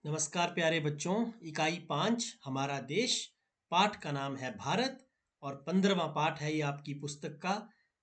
नमस्कार प्यारे बच्चों। इकाई 5 हमारा देश, पाठ का नाम है भारत और 15वां पाठ है ये आपकी पुस्तक का।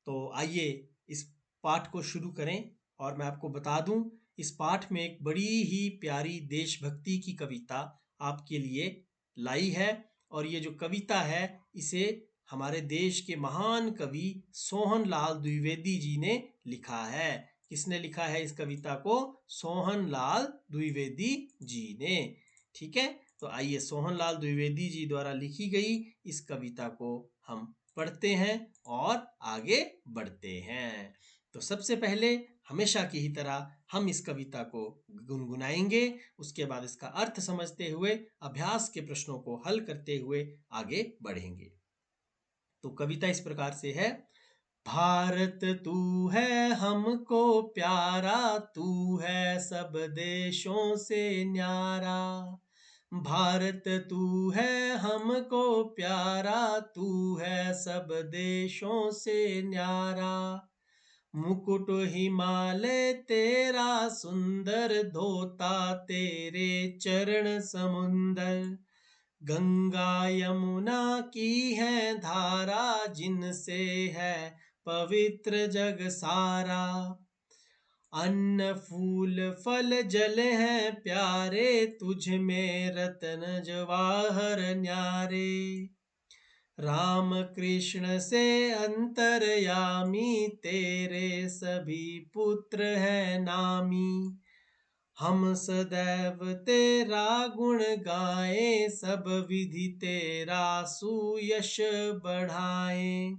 तो आइए इस पाठ को शुरू करें। और मैं आपको बता दूं, इस पाठ में एक बड़ी ही प्यारी देशभक्ति की कविता आपके लिए लाई है। और ये जो कविता है इसे हमारे देश के महान कवि सोहन लाल द्विवेदी जी ने लिखा है। किसने लिखा है इस कविता को? सोहन लाल द्विवेदी जी ने। ठीक है, तो आइए सोहन लाल द्विवेदी जी द्वारा लिखी गई इस कविता को हम पढ़ते हैं और आगे बढ़ते हैं। तो सबसे पहले हमेशा की ही तरह हम इस कविता को गुनगुनाएंगे। उसके बाद इसका अर्थ समझते हुए अभ्यास के प्रश्नों को हल करते हुए आगे बढ़ेंगे। तो कविता इस प्रकार से है। भारत तू है हमको प्यारा, तू है सब देशों से न्यारा। भारत तू है हमको प्यारा, तू है सब देशों से न्यारा। मुकुट हिमालय तेरा सुंदर, धोता तेरे चरण समुंदर। गंगा यमुना की है धारा, जिनसे है पवित्र जग सारा। अन्न फूल फल जल हैं प्यारे, तुझ में रत्न जवाहर न्यारे। राम कृष्ण से अंतर्यामी, तेरे सभी पुत्र हैं नामी। हम सदैव तेरा गुण गाएं, सब विधि तेरा सुयश बढ़ाएं।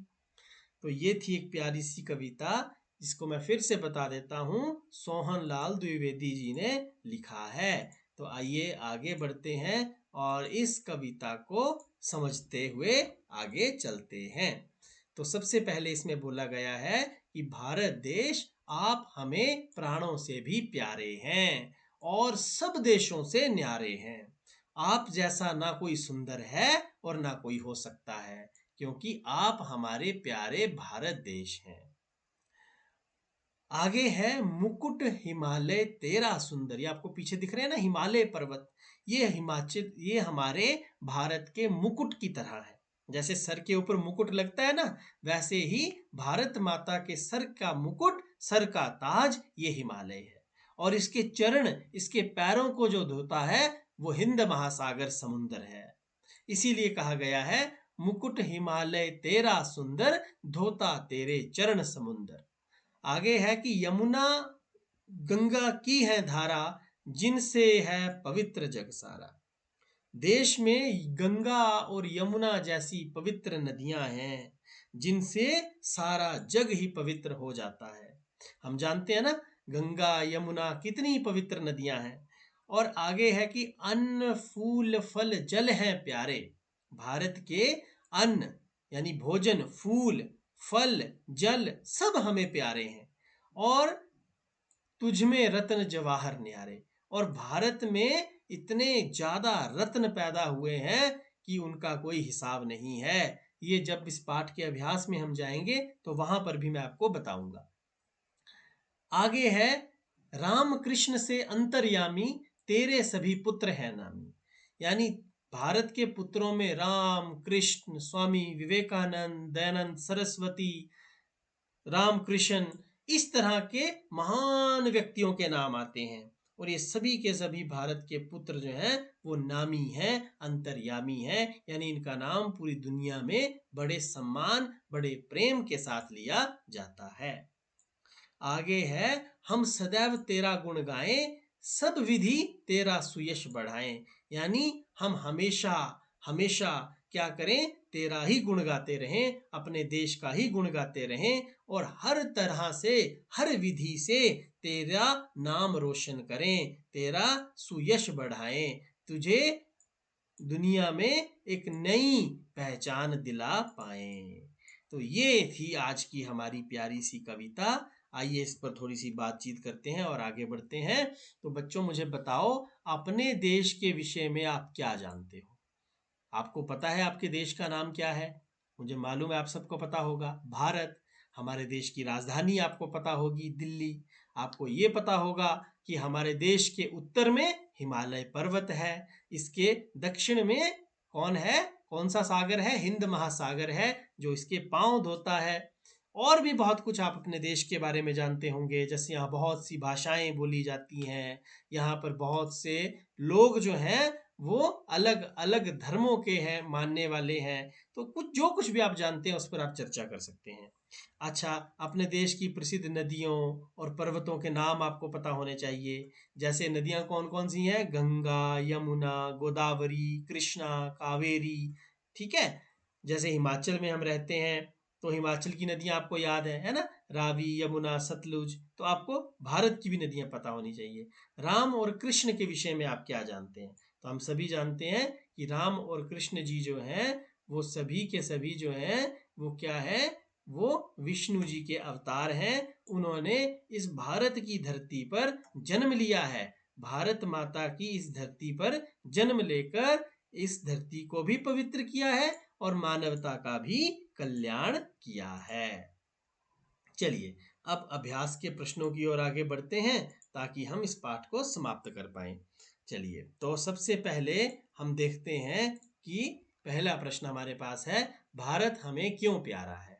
तो ये थी एक प्यारी सी कविता, जिसको मैं फिर से बता देता हूँ। सोहन लाल द्विवेदी जी ने लिखा है। तो आइए आगे बढ़ते हैं और इस कविता को समझते हुए आगे चलते हैं। तो सबसे पहले इसमें बोला गया है कि भारत देश आप हमें प्राणों से भी प्यारे हैं और सब देशों से न्यारे हैं। आप जैसा ना कोई सुंदर है और ना कोई हो सकता है, क्योंकि आप हमारे प्यारे भारत देश हैं। आगे है मुकुट हिमालय तेरा सुंदर। ये आपको पीछे दिख रहे हैं ना, हिमालय पर्वत। ये हमारे भारत के मुकुट की तरह है। जैसे सर के ऊपर मुकुट लगता है ना, वैसे ही भारत माता के सर का मुकुट, सर का ताज ये हिमालय है। और इसके चरण, इसके पैरों को जो धोता है वो हिंद महासागर समुंदर है। इसीलिए कहा गया है मुकुट हिमालय तेरा सुंदर, धोता तेरे चरण समुंदर। आगे है कि यमुना गंगा की है धारा, जिनसे है पवित्र जग सारा। देश में गंगा और यमुना जैसी पवित्र नदियां हैं, जिनसे सारा जग ही पवित्र हो जाता है। हम जानते हैं ना, गंगा यमुना कितनी पवित्र नदियां हैं। और आगे है कि अन्न फूल फल जल हैं प्यारे। भारत के अन्न यानी भोजन, फूल फल जल सब हमें प्यारे हैं। और तुझ में रत्न जवाहर न्यारे। और भारत में इतने ज्यादा रत्न पैदा हुए हैं कि उनका कोई हिसाब नहीं है। ये जब इस पाठ के अभ्यास में हम जाएंगे तो वहां पर भी मैं आपको बताऊंगा। आगे है राम कृष्ण से अंतर्यामी, तेरे सभी पुत्र हैं नामी। यानी भारत के पुत्रों में राम कृष्ण, स्वामी विवेकानंद, दयानंद सरस्वती, रामकृष्ण, इस तरह के महान व्यक्तियों के नाम आते हैं। और ये सभी के सभी भारत के पुत्र जो हैं वो नामी हैं, अंतर्यामी हैं। यानी इनका नाम पूरी दुनिया में बड़े सम्मान, बड़े प्रेम के साथ लिया जाता है। आगे है हम सदैव तेरा गुण गाएं, सब विधि तेरा सुयश बढ़ाएं। यानी हम हमेशा हमेशा क्या करें? तेरा ही गुण गाते रहें, अपने देश का ही गुण गाते रहें और हर तरह से, हर विधि से तेरा नाम रोशन करें, तेरा सुयश बढ़ाएं, तुझे दुनिया में एक नई पहचान दिला पाएं। तो ये थी आज की हमारी प्यारी सी कविता। आइए इस पर थोड़ी सी बातचीत करते हैं और आगे बढ़ते हैं। तो बच्चों मुझे बताओ, अपने देश के विषय में आप क्या जानते हो? आपको पता है आपके देश का नाम क्या है? मुझे मालूम है आप सबको पता होगा, भारत। हमारे देश की राजधानी आपको पता होगी, दिल्ली। आपको ये पता होगा कि हमारे देश के उत्तर में हिमालय पर्वत है, इसके दक्षिण में कौन है, कौन सा सागर है, हिंद महासागर है जो इसके पांव धोता है। और भी बहुत कुछ आप अपने देश के बारे में जानते होंगे, जैसे यहाँ बहुत सी भाषाएं बोली जाती हैं, यहाँ पर बहुत से लोग जो हैं वो अलग अलग धर्मों के हैं, मानने वाले हैं। तो कुछ भी आप जानते हैं उस पर आप चर्चा कर सकते हैं। अच्छा, अपने देश की प्रसिद्ध नदियों और पर्वतों के नाम आपको पता होने चाहिए। जैसे नदियां कौन कौन सी हैं, गंगा, यमुना, गोदावरी, कृष्णा, कावेरी। ठीक है। जैसे हिमाचल में हम रहते हैं तो हिमाचल की नदियां आपको याद है ना, रावी, यमुना, सतलुज। तो आपको भारत की भी नदियां पता होनी चाहिए। राम और कृष्ण के विषय में आप क्या जानते हैं? तो हम सभी जानते हैं कि राम और कृष्ण जी जो हैं वो सभी के सभी जो हैं वो क्या है, वो विष्णु जी के अवतार हैं। उन्होंने इस भारत की धरती पर जन्म लिया है। भारत माता की इस धरती पर जन्म लेकर इस धरती को भी पवित्र किया है और मानवता का भी कल्याण किया है। चलिए अब अभ्यास के प्रश्नों की ओर आगे बढ़ते हैं ताकि हम इस पाठ को समाप्त कर पाएं। चलिए तो सबसे पहले हम देखते हैं कि पहला प्रश्न हमारे पास है, भारत हमें क्यों प्यारा है?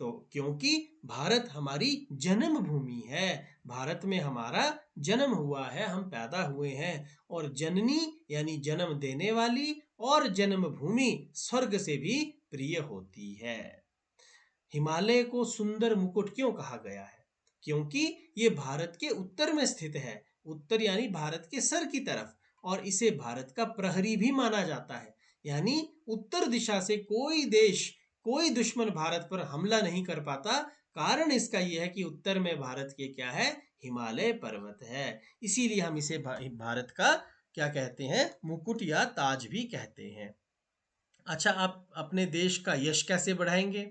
तो क्योंकि भारत हमारी जन्म भूमि है। भारत में हमारा जन्म हुआ है, हम पैदा हुए हैं। और जननी यानी जन्म देने वाली और जन्मभूमि स्वर्ग से भी प्रिय होती है। हिमालय को सुंदर मुकुट क्यों कहा गया है? क्योंकि ये भारत के उत्तर में स्थित है, उत्तर यानी भारत के सर की तरफ, और इसे भारत का प्रहरी भी माना जाता है। यानी उत्तर दिशा से कोई देश, कोई दुश्मन भारत पर हमला नहीं कर पाता। कारण इसका यह है कि उत्तर में भारत के क्या है, हिमालय पर्वत है। इसीलिए हम इसे भारत का क्या कहते हैं, मुकुट या ताज भी कहते हैं। अच्छा, आप अपने देश का यश कैसे बढ़ाएंगे?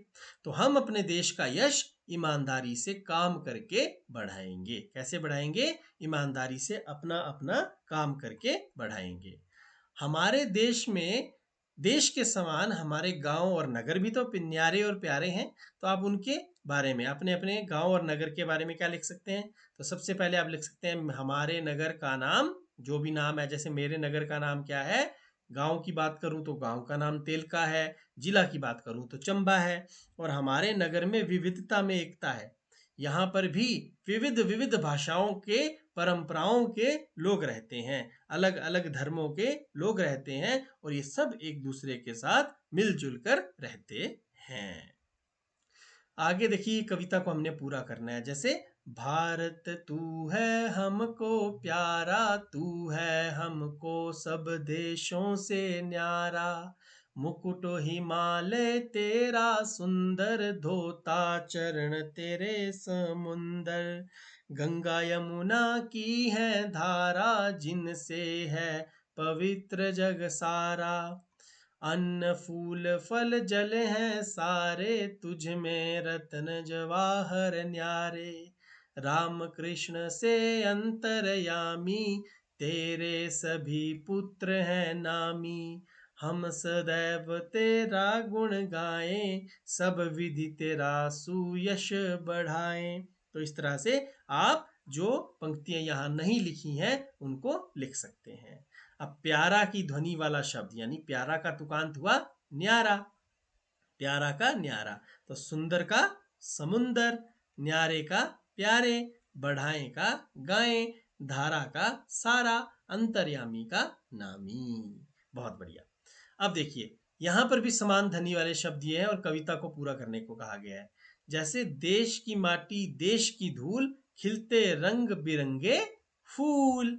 तो हम अपने देश का यश ईमानदारी से काम करके बढ़ाएंगे। कैसे बढ़ाएंगे? ईमानदारी से अपना अपना काम करके बढ़ाएंगे। हमारे देश में देश के समान हमारे गांव और नगर भी तो न्यारे और प्यारे हैं। तो आप उनके बारे में, अपने अपने गांव और नगर के बारे में क्या लिख सकते हैं? तो सबसे पहले आप लिख सकते हैं, हमारे नगर का नाम, जो भी नाम है, जैसे मेरे नगर का नाम क्या है, गांव की बात करूं तो गांव का नाम तेलका है, जिला की बात करूं तो चंबा है। और हमारे नगर में विविधता में एकता है। यहाँ पर भी विविध विविध भाषाओं के, परंपराओं के लोग रहते हैं, अलग अलग धर्मों के लोग रहते हैं, और ये सब एक दूसरे के साथ मिलजुल कर रहते हैं। आगे देखिए, कविता को हमने पूरा करना है। जैसे, भारत तू है हमको प्यारा, तू है हमको सब देशों से न्यारा, मुकुट हिमालय तेरा सुंदर, धोता चरण तेरे समुंदर, गंगा यमुना की है धारा, जिनसे है पवित्र जग सारा, अन्न फूल फल जल हैं सारे, तुझ में रत्न जवाहर न्यारे, राम कृष्ण से अंतर्यामी, तेरे सभी पुत्र हैं नामी, हम सदैव तेरा गुण गाएं, सब विधि तेरा सुयश बढ़ाएं। तो इस तरह से आप जो पंक्तियां यहाँ नहीं लिखी हैं उनको लिख सकते हैं। अब प्यारा की ध्वनि वाला शब्द, यानी प्यारा का तुकांत हुआ न्यारा, प्यारा का न्यारा। तो सुंदर का समुंदर, न्यारे का प्यारे, बढ़ाएं का गाएं, धारा का सारा, अंतर्यामी का नामी। बहुत बढ़िया। अब देखिए, यहां पर भी समान ध्वनि वाले शब्द ये हैं और कविता को पूरा करने को कहा गया है। जैसे, देश की माटी देश की धूल, खिलते रंग बिरंगे फूल,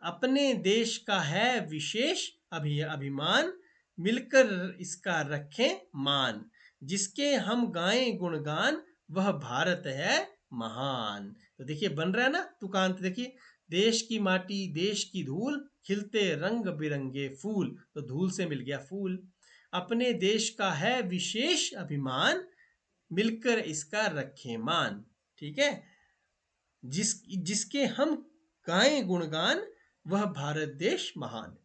अपने देश का है विशेष अभिमान, मिलकर इसका रखें मान, जिसके हम गाएं गुणगान, वह भारत है महान। तो देखिए बन रहा है ना तुकांत। देखिए, देश की माटी देश की धूल, खिलते रंग बिरंगे फूल, तो धूल से मिल गया फूल, अपने देश का है विशेष अभिमान, मिलकर इसका रखें मान। ठीक है, जिसके हम गाएं गुणगान, वह भारत देश महान।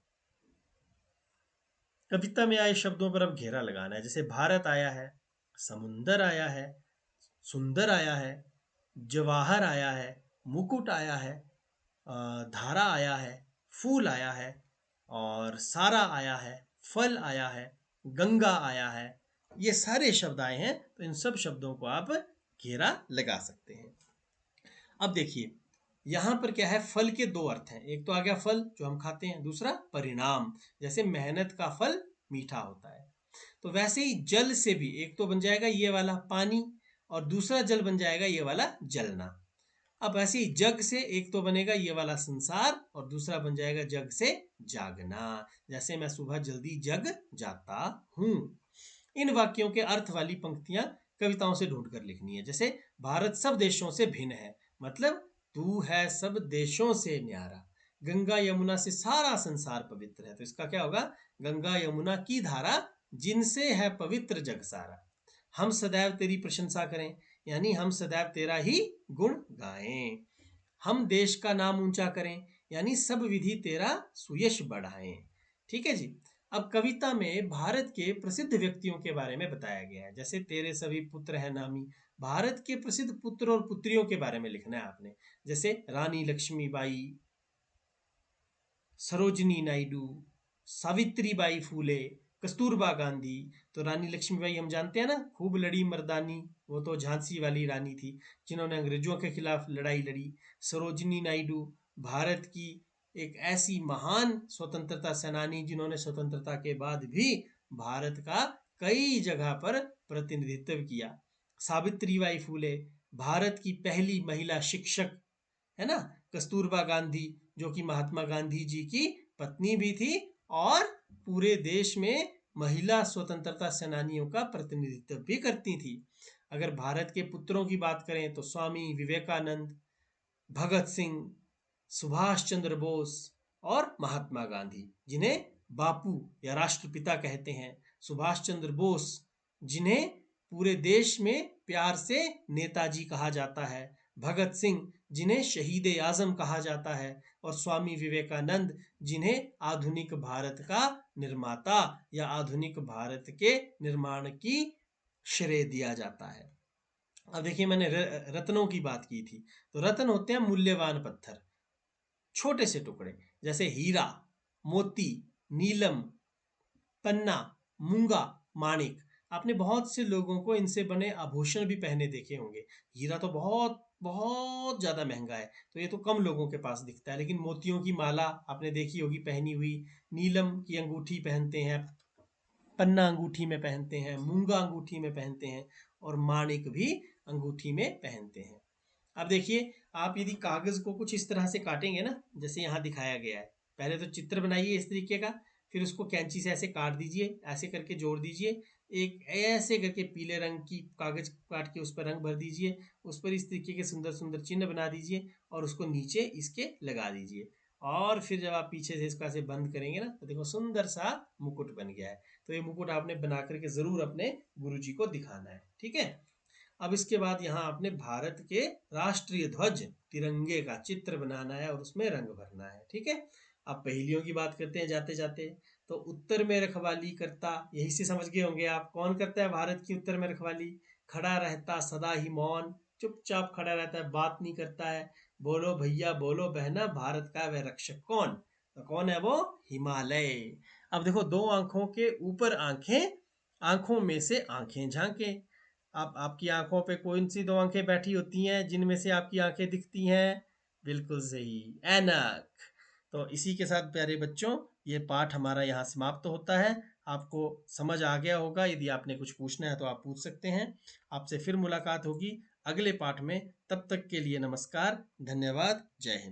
कविता में आए शब्दों पर अब घेरा लगाना है। जैसे, भारत आया है, समुंदर आया है, सुंदर आया है, जवाहर आया है, मुकुट आया है, धारा आया है, फूल आया है, और सारा आया है, फल आया है, गंगा आया है। ये सारे शब्द आए हैं, तो इन सब शब्दों को आप घेरा लगा सकते हैं। अब देखिए यहाँ पर क्या है, फल के दो अर्थ हैं। एक तो आ गया फल जो हम खाते हैं, दूसरा परिणाम, जैसे मेहनत का फल मीठा होता है। तो वैसे ही जल से भी एक तो बन जाएगा ये वाला पानी, और दूसरा जल बन जाएगा ये वाला जलना। अब ऐसे ही जग से एक तो बनेगा ये वाला संसार, और दूसरा बन जाएगा जग से जागना, जैसे मैं सुबह जल्दी जग जाता हूं। इन वाक्यों के अर्थ वाली पंक्तियां कविताओं से ढूंढ कर लिखनी है। जैसे भारत सब देशों से भिन्न है, मतलब तू है सब देशों से न्यारा। गंगा यमुना से सारा संसार पवित्र है, तो इसका क्या होगा, गंगा यमुना की धारा जिनसे है पवित्र जग सारा। हम सदैव तेरी प्रशंसा करें, यानी हम सदैव तेरा ही गुण गाएं। हम देश का नाम ऊंचा करें, यानी सब विधि तेरा सुयश बढ़ाएं। ठीक है जी। अब कविता में भारत के प्रसिद्ध व्यक्तियों के बारे में बताया गया है। जैसे तेरे सभी पुत्र हैं नामी, भारत के प्रसिद्ध पुत्र और पुत्रियों के बारे में लिखना है आपने। जैसे रानी लक्ष्मीबाई, सरोजनी नायडू, सावित्रीबाई फूले, कस्तूरबा गांधी। तो रानी लक्ष्मीबाई हम जानते हैं ना, खूब लड़ी मर्दानी, वो तो झांसी वाली रानी थी जिन्होंने अंग्रेजों के खिलाफ लड़ाई लड़ी। सरोजनी नायडू भारत की एक ऐसी महान स्वतंत्रता सेनानी जिन्होंने स्वतंत्रता के बाद भी भारत का कई जगह पर प्रतिनिधित्व किया। सावित्रीबाई फूले भारत की पहली महिला शिक्षक, है ना। कस्तूरबा गांधी जो कि महात्मा गांधी जी की पत्नी भी थी, और पूरे देश में महिला स्वतंत्रता सेनानियों का प्रतिनिधित्व भी करती थी। अगर भारत के पुत्रों की बात करें तो स्वामी विवेकानंद, भगत सिंह, सुभाष चंद्र बोस और महात्मा गांधी, जिन्हें बापू या राष्ट्रपिता कहते हैं। सुभाष चंद्र बोस जिन्हें पूरे देश में प्यार से नेताजी कहा जाता है। भगत सिंह जिन्हें शहीद आजम कहा जाता है। और स्वामी विवेकानंद जिन्हें आधुनिक भारत का निर्माता या आधुनिक भारत के निर्माण की श्रेय दिया जाता है। अब देखिए मैंने रत्नों की बात की थी, तो रत्न होते हैं मूल्यवान पत्थर, छोटे से टुकड़े, जैसे हीरा, मोती, नीलम, पन्ना, मूंगा, माणिक। आपने बहुत से लोगों को इनसे बने आभूषण भी पहने देखे होंगे। हीरा तो बहुत बहुत ज्यादा महंगा है, तो ये तो कम लोगों के पास दिखता है, लेकिन मोतियों की माला आपने देखी होगी पहनी हुई, नीलम की अंगूठी पहनते हैं, पन्ना अंगूठी में पहनते हैं, मूंगा अंगूठी में पहनते हैं, और माणिक भी अंगूठी में पहनते हैं। अब देखिए आप यदि कागज को कुछ इस तरह से काटेंगे ना, जैसे यहाँ दिखाया गया है, पहले तो चित्र बनाइए इस तरीके का, फिर उसको कैंची से ऐसे काट दीजिए, ऐसे करके जोड़ दीजिए, एक ऐसे करके पीले रंग की कागज काट के उस पर रंग भर दीजिए, उस पर इस तरीके के सुंदर सुंदर चिन्ह बना दीजिए, और उसको नीचे इसके लगा दीजिए, और फिर जब आप पीछे से इसका से बंद करेंगे ना, तो देखो सुंदर सा मुकुट बन गया है। तो ये मुकुट आपने बना करके जरूर अपने गुरुजी को दिखाना है, ठीक है। अब इसके बाद यहाँ आपने भारत के राष्ट्रीय ध्वज तिरंगे का चित्र बनाना है और उसमें रंग भरना है, ठीक है। अब पहेलियों की बात करते हैं जाते जाते। तो उत्तर में रखवाली करता, यही से समझ गए होंगे आप कौन करता है भारत की उत्तर में रखवाली। खड़ा रहता सदा ही मौन, चुपचाप खड़ा रहता है, बात नहीं करता है। बोलो भैया बोलो बहना, भारत का वह रक्षक कौन, तो कौन है वो, हिमालय। अब देखो दो आंखों के ऊपर आंखें, आंखों में से आंखें झांके। अब आपकी आंखों पे कौन सी दो आंखें बैठी होती हैं जिनमें से आपकी आंखें दिखती हैं, बिल्कुल सही, ऐनक। तो इसी के साथ प्यारे बच्चों ये पाठ हमारा यहाँ समाप्त होता है। आपको समझ आ गया होगा, यदि आपने कुछ पूछना है तो आप पूछ सकते हैं। आपसे फिर मुलाकात होगी अगले पाठ में, तब तक के लिए नमस्कार, धन्यवाद, जय हिंद।